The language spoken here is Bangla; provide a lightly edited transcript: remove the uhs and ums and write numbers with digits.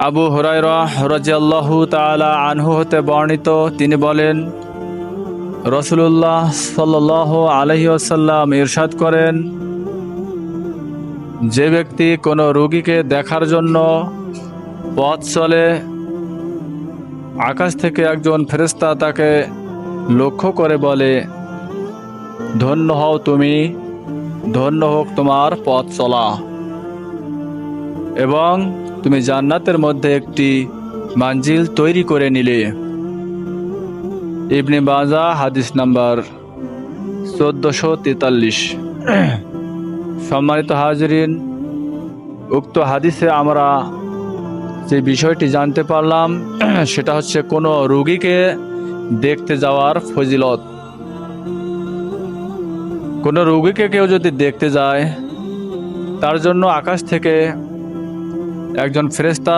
আবু হুরায়রা রাদিয়াল্লাহু তাআলা আনহু হতে বর্ণিত, তিনি বলেন, রাসূলুল্লাহ সাল্লাল্লাহু আলাইহি ওয়াসাল্লাম ইরশাদ করেন, যে ব্যক্তি কোনো রোগীকে দেখার জন্য পথ চলে, আকাশ থেকে একজন ফেরেশতা তাকে লক্ষ্য করে বলে, ধন্য হও তুমি, ধন্য হোক তোমার পথ চলা, এবং তুমি জান্নাতের মধ্যে একটি মঞ্জিল তৈরি করে নিলে। ইবনে মাজা, হাদিস নাম্বার 1443। সম্মানিত হাজিরিন, উক্ত হাদিসে আমরা যে বিষয়টি জানতে পারলাম সেটা হচ্ছে কোনো রোগীকে দেখতে যাওয়ার ফজিলত। কোনো রোগীকে কেউ যদি দেখতে যায়, তার জন্য আকাশ থেকে একজন ফেরেশতা